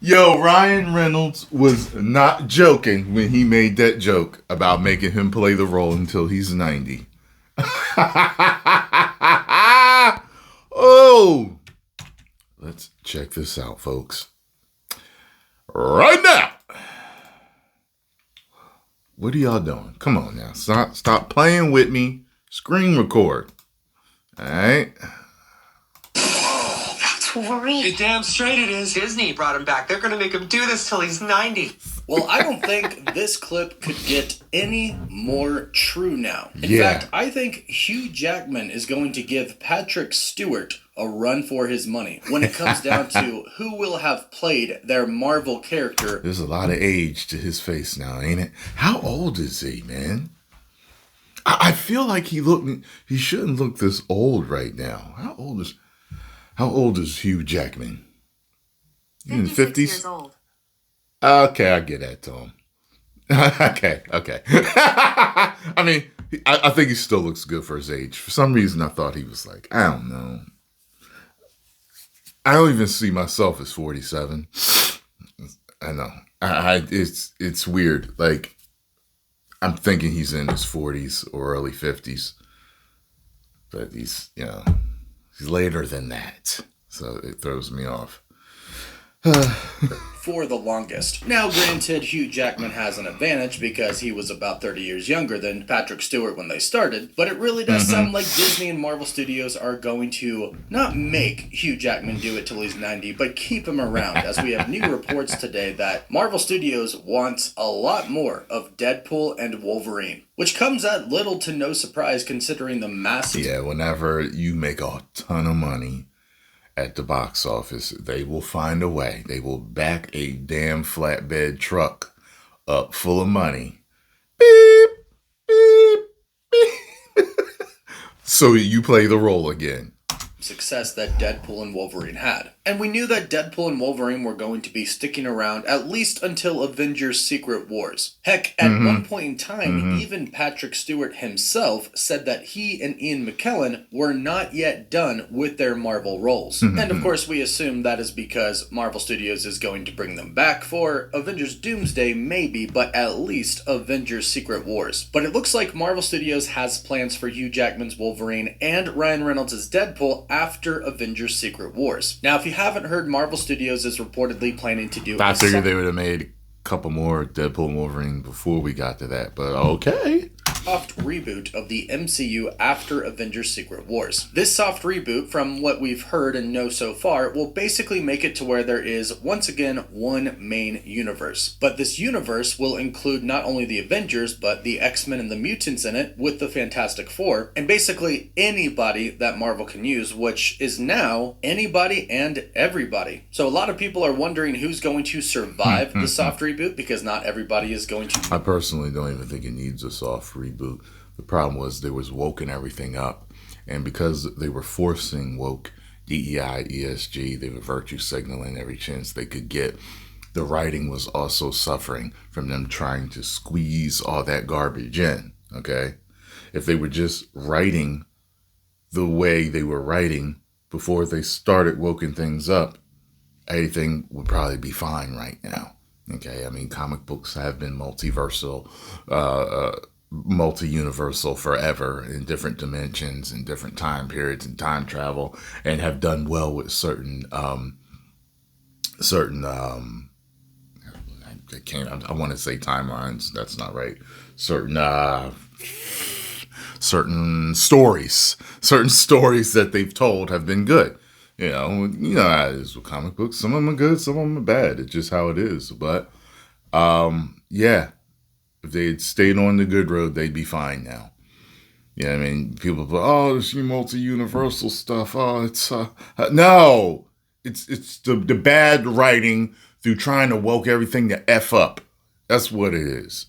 Yo, Ryan Reynolds was not joking when he made that joke about making him play the role until he's 90. Oh, let's check this out, folks. Right now. What are y'all doing? Come on now. Stop playing with me. Screen record. All right. That's Wolverine. Hey, damn straight it is. Disney brought him back. They're going to make him do this till he's 90. Well, I don't think this clip could get any more true now. In Yeah. fact, I think Hugh Jackman is going to give Patrick Stewart a run for his money when it comes down to who will have played their Marvel character. There's a lot of age to his face now, ain't it? How old is he, man? I feel like he shouldn't look this old right now. How old is Hugh Jackman? In the 50s? Years old. Okay, I get that, Tom. Okay. I mean, I think he still looks good for his age. For some reason, I thought he was like, I don't know. I don't even see myself as 47. I know. It's weird. Like, I'm thinking he's in his 40s or early 50s. But he's later than that. So it throws me off. For the longest. Now, granted, Hugh Jackman has an advantage because he was about 30 years younger than Patrick Stewart when they started, but it really does sound like Disney and Marvel Studios are going to not make Hugh Jackman do it till he's 90, but keep him around, as we have new reports today that Marvel Studios wants a lot more of Deadpool and Wolverine, which comes at little to no surprise considering the massive... Yeah, whenever you make a ton of money at the box office, they will find a way. They will back a damn flatbed truck up full of money. Beep, beep, beep. So you play the role again. Success that Deadpool and Wolverine had. And we knew that Deadpool and Wolverine were going to be sticking around at least until Avengers Secret Wars. Heck, at one point in time, even Patrick Stewart himself said that he and Ian McKellen were not yet done with their Marvel roles. And of course, we assume that is because Marvel Studios is going to bring them back for Avengers Doomsday, maybe, but at least Avengers Secret Wars. But it looks like Marvel Studios has plans for Hugh Jackman's Wolverine and Ryan Reynolds' Deadpool after Avengers Secret Wars. Now, if you haven't heard, Marvel Studios is reportedly planning to do... I figured they would have made a couple more Deadpool and Wolverine before we got to that, but okay. Soft reboot of the MCU after Avengers Secret Wars. This soft reboot, from what we've heard and know so far, will basically make it to where there is, once again, one main universe. But this universe will include not only the Avengers, but the X-Men and the mutants in it, with the Fantastic Four, and basically anybody that Marvel can use, which is now anybody and everybody. So a lot of people are wondering who's going to survive the soft reboot, because not everybody is going to... I personally don't even think it needs a soft reboot. The problem was they was woking everything up. And because they were forcing woke, DEI, ESG, they were virtue signaling every chance they could get. The writing was also suffering from them trying to squeeze all that garbage in, okay? If they were just writing the way they were writing before they started woking things up, everything would probably be fine right now, okay? I mean, comic books have been multiversal, multi-universal forever in different dimensions and different time periods and time travel, and have done well with certain I want to say timelines. That's not right. Certain stories that they've told have been good. You know how it is with comic books. Some of them are good, some of them are bad. It's just how it is. But yeah. If they had stayed on the good road, they'd be fine now. Yeah, I mean, people go, this multi-universal stuff. Oh, it's no, it's the bad writing through trying to woke everything to F up. That's what it is.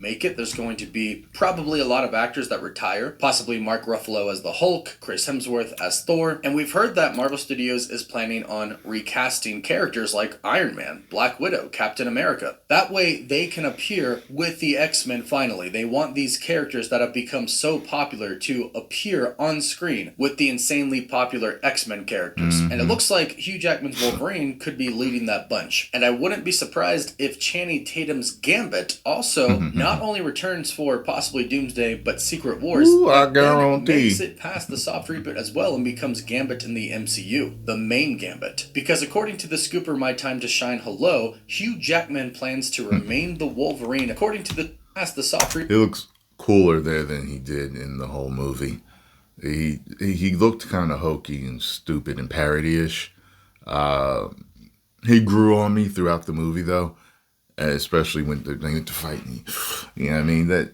make it. There's going to be probably a lot of actors that retire, possibly Mark Ruffalo as the Hulk, Chris Hemsworth as Thor, and we've heard that Marvel Studios is planning on recasting characters like Iron Man, Black Widow, Captain America. That way they can appear with the X-Men finally. They want these characters that have become so popular to appear on screen with the insanely popular X-Men characters. And it looks like Hugh Jackman's Wolverine could be leading that bunch. And I wouldn't be surprised if Channing Tatum's Gambit also not only returns for possibly Doomsday, but Secret Wars. Ooh, I and then guarantee. makes it past the soft reboot as well and becomes Gambit in the MCU, the main Gambit. Because according to the Scooper My Time to Shine Hello, Hugh Jackman plans to remain the Wolverine according to the past the soft reboot. He looks cooler there than he did in the whole movie. He looked kind of hokey and stupid and parody-ish. He grew on me throughout the movie, though, especially when they get to fight me. You know what I mean?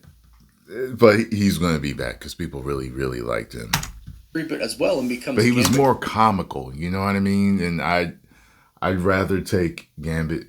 But he's going to be back because people really, really liked him. Reboot as well and becomes. But he was Gambit. more comical, you know what I mean? And I'd rather take Gambit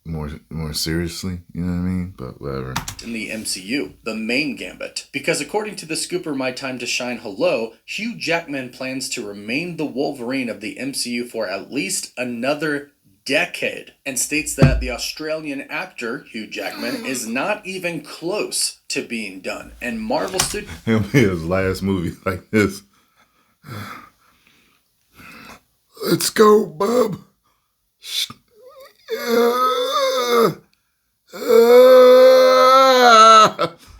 more seriously, you know what I mean? But whatever. In the MCU, the main Gambit. Because according to the Scooper My Time to Shine Hello, Hugh Jackman plans to remain the Wolverine of the MCU for at least another decade, and states that the Australian actor Hugh Jackman is not even close to being done. And Marvel Studios. He'll be his last movie like this. Let's go, bub.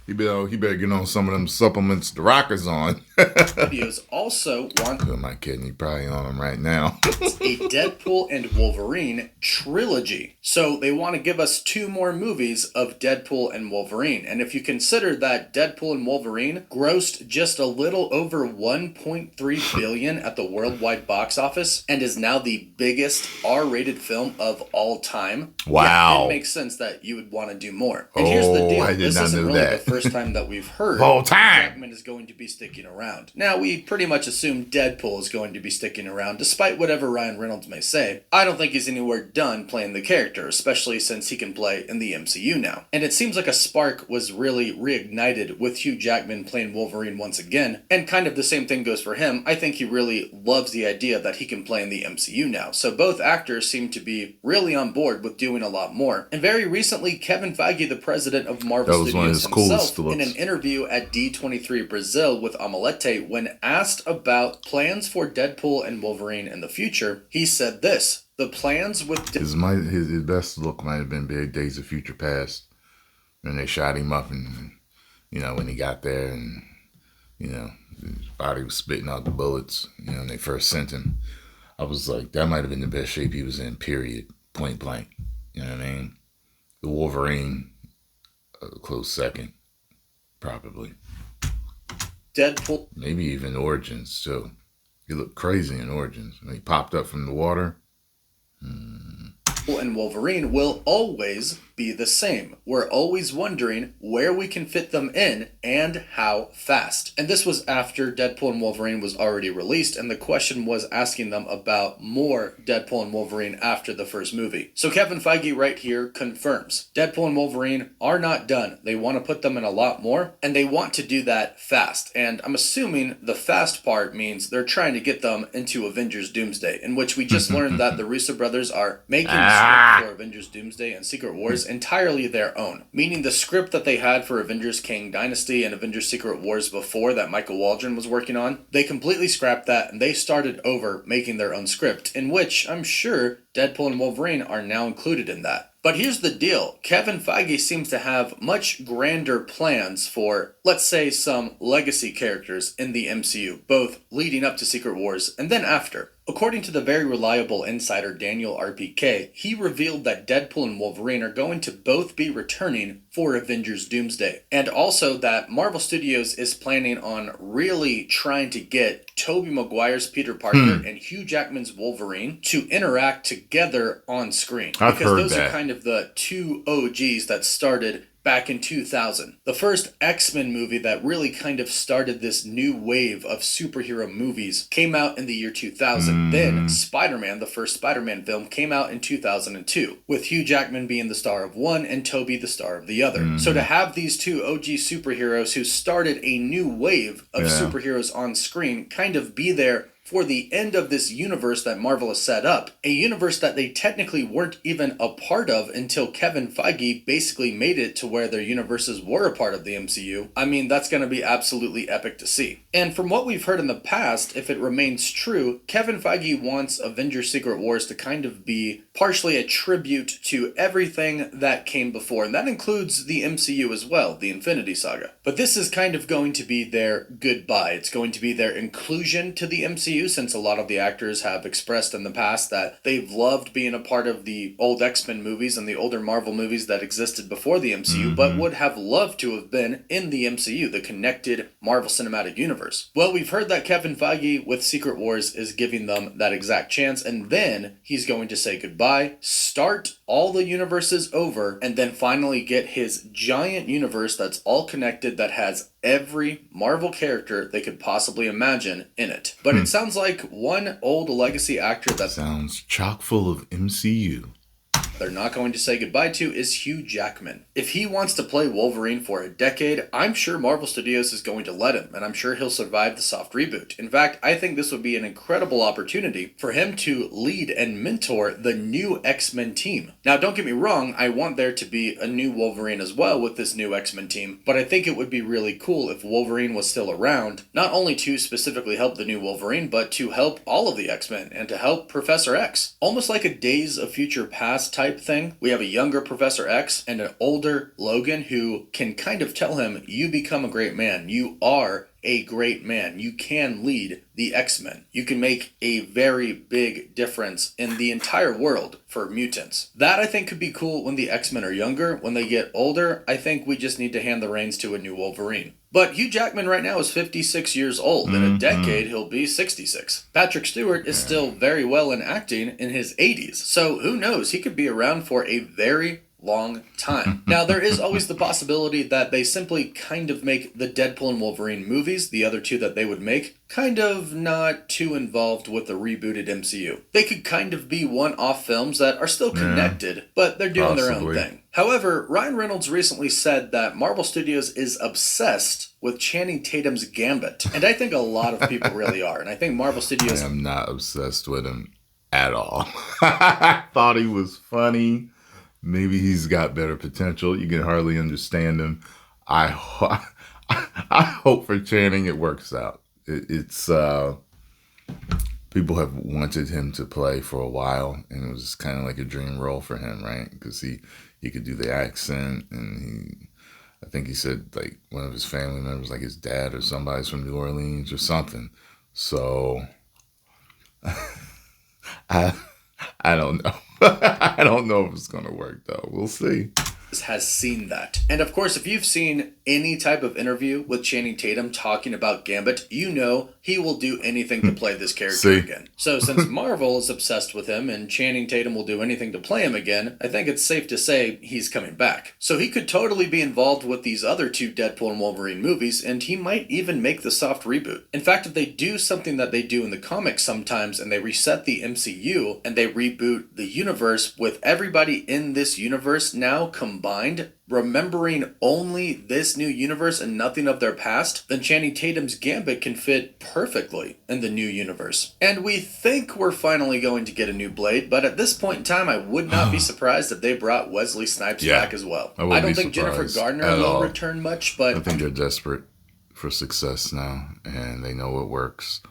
He better get on some of them supplements the Rocker's on. Studios also want Who am I kidding? He probably on them right now. a Deadpool and Wolverine trilogy. So they want to give us 2 more movies of Deadpool and Wolverine. And if you consider that Deadpool and Wolverine grossed just a little over $1.3 billion at the worldwide box office and is now the biggest R-rated film of all time. Wow. Yeah, it makes sense that you would want to do more. And here's the deal. I did This not isn't know really that. the first time that we've heard Whole time. Jackman is going to be sticking around. Now, we pretty much assume Deadpool is going to be sticking around, despite whatever Ryan Reynolds may say. I don't think he's anywhere done playing the character, especially since he can play in the MCU now. And it seems like a spark was really reignited with Hugh Jackman playing Wolverine once again, and kind of the same thing goes for him. I think he really loves the idea that he can play in the MCU now. So both actors seem to be really on board with doing a lot more. And very recently, Kevin Feige, the president of Marvel Studios himself, in an interview at D23 Brazil with Omelete, when asked about plans for Deadpool and Wolverine in the future, he said this: the plans with His best look might have been Big Days of Future Past. When they shot him up and, you know, when he got there and, you know, his body was spitting out the bullets, you know, when they first sent him. I was like, that might have been the best shape he was in, period, point blank. You know what I mean? The Wolverine, a close second, probably. Deadpool. Maybe even Origins, too. He looked crazy in Origins. When he popped up from the water. And Wolverine will always be the same. We're always wondering where we can fit them in and how fast. And this was after Deadpool and Wolverine was already released, and the question was asking them about more Deadpool and Wolverine after the first movie. So Kevin Feige right here confirms Deadpool and Wolverine are not done. They want to put them in a lot more, and they want to do that fast. And I'm assuming the fast part means they're trying to get them into Avengers Doomsday, in which we just learned that the Russo brothers are making the script for Avengers Doomsday and Secret Wars entirely their own. Meaning the script that they had for Avengers Kang Dynasty and Avengers Secret Wars before that Michael Waldron was working on, they completely scrapped that and they started over making their own script, in which I'm sure Deadpool and Wolverine are now included in that. But here's the deal. Kevin Feige seems to have much grander plans for, let's say, some legacy characters in the MCU, both leading up to Secret Wars and then after. According to the very reliable insider Daniel RPK, he revealed that Deadpool and Wolverine are going to both be returning for Avengers Doomsday. And also that Marvel Studios is planning on really trying to get Tobey Maguire's Peter Parker and Hugh Jackman's Wolverine to interact together on screen. I've because heard those that. are kind of the two OGs that started back in 2000. The first X-Men movie that really kind of started this new wave of superhero movies came out in the year 2000. Then Spider-Man, the first Spider-Man film, came out in 2002, with Hugh Jackman being the star of one and Tobey the star of the other. So to have these two OG superheroes who started a new wave of superheroes on screen kind of be there for the end of this universe that Marvel has set up, a universe that they technically weren't even a part of until Kevin Feige basically made it to where their universes were a part of the MCU. I mean, that's going to be absolutely epic to see. And from what we've heard in the past, if it remains true, Kevin Feige wants Avengers Secret Wars to kind of be partially a tribute to everything that came before, and that includes the MCU as well, the Infinity Saga. But this is kind of going to be their goodbye. It's going to be their inclusion to the MCU, since a lot of the actors have expressed in the past that they've loved being a part of the old X-Men movies and the older Marvel movies that existed before the MCU, but would have loved to have been in the MCU, the connected Marvel Cinematic Universe. Well, we've heard that Kevin Feige with Secret Wars is giving them that exact chance, and then he's going to say goodbye, start all the universes over, and then finally get his giant universe that's all connected, that has every Marvel character they could possibly imagine in it. But it sounds like one old legacy actor that sounds chock full of MCU they're not going to say goodbye to is Hugh Jackman. If he wants to play Wolverine for a decade, I'm sure Marvel Studios is going to let him, and I'm sure he'll survive the soft reboot. In fact, I think this would be an incredible opportunity for him to lead and mentor the new X-Men team. Now, don't get me wrong, I want there to be a new Wolverine as well with this new X-Men team, but I think it would be really cool if Wolverine was still around, not only to specifically help the new Wolverine, but to help all of the X-Men and to help Professor X. Almost like a Days of Future Past type thing. We have a younger Professor X and an older Logan who can kind of tell him, you become a great man. You are a great man. You can lead the X-Men. You can make a very big difference in the entire world for mutants. That I think could be cool when the X-Men are younger. When they get older, I think we just need to hand the reins to a new Wolverine. But Hugh Jackman right now is 56 years old. In a decade, he'll be 66. Patrick Stewart is still very well in acting in his 80s. So who knows? He could be around for a very long time. Now, there is always the possibility that they simply kind of make the Deadpool and Wolverine movies, the other two that they would make, kind of not too involved with the rebooted MCU. They could kind of be one-off films that are still connected, but they're doing their own thing. However, Ryan Reynolds recently said that Marvel Studios is obsessed with Channing Tatum's Gambit. And I think a lot of people really are. And I think Marvel Studios... I am not obsessed with him at all. I thought he was funny. Maybe he's got better potential. You can hardly understand him. I hope for Channing it works out. It's people have wanted him to play for a while, and it was kind of like a dream role for him, right? Because he could do the accent, and I think he said like one of his family members, like his dad or somebody's from New Orleans or something. So I don't know. I don't know if it's going to work, though. We'll see. Has seen that. And of course, if you've seen any type of interview with Channing Tatum talking about Gambit, you know he will do anything to play this character again. So since Marvel is obsessed with him and Channing Tatum will do anything to play him again, I think it's safe to say he's coming back. So he could totally be involved with these other two Deadpool and Wolverine movies, and he might even make the soft reboot. In fact, if they do something that they do in the comics sometimes and they reset the MCU and they reboot the universe with everybody in this universe now combined, remembering only this new universe and nothing of their past, then Channing Tatum's Gambit can fit perfectly in the new universe. And we think we're finally going to get a new Blade, but at this point in time, I would not be surprised if they brought Wesley Snipes back as well. I don't think Jennifer Garner will return much, but... I think they're desperate for success now, and they know it works.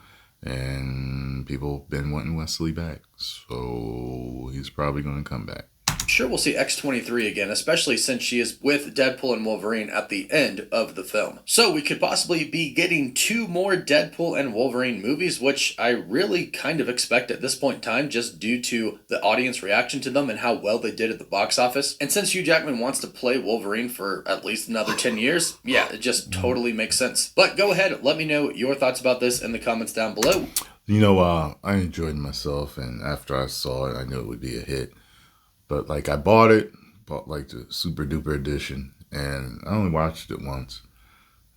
And people have been wanting Wesley back, so he's probably going to come back. Sure, we'll see X-23 again, especially since she is with Deadpool and Wolverine at the end of the film. So we could possibly be getting 2 more Deadpool and Wolverine movies, which I really kind of expect at this point in time, just due to the audience reaction to them and how well they did at the box office. And since Hugh Jackman wants to play Wolverine for at least another 10 years, yeah, it just totally makes sense. But go ahead, let me know your thoughts about this in the comments down below. You know, I enjoyed myself, and after I saw it, I knew it would be a hit. But like I bought like the super duper edition, and I only watched it once.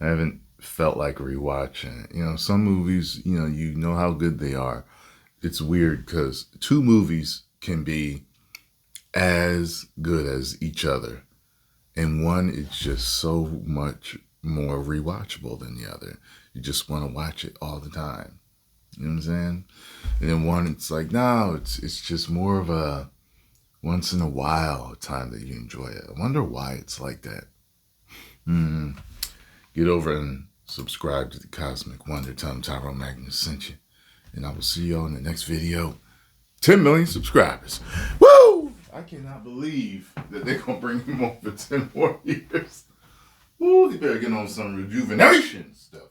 I haven't felt like rewatching it. You know, some movies, you know how good they are. It's weird because two movies can be as good as each other, and one is just so much more rewatchable than the other. You just want to watch it all the time. You know what I'm saying? And then one, it's like, no, it's just more of a once in a while time that you enjoy it. I wonder why it's like that. Get over and subscribe to the Cosmic Wonder. Tell them Tyrone Magnus sent you. And I will see you on the next video. 10 million subscribers. Woo! I cannot believe that they're going to bring him on for 10 more years. Woo, he better get on some rejuvenation stuff.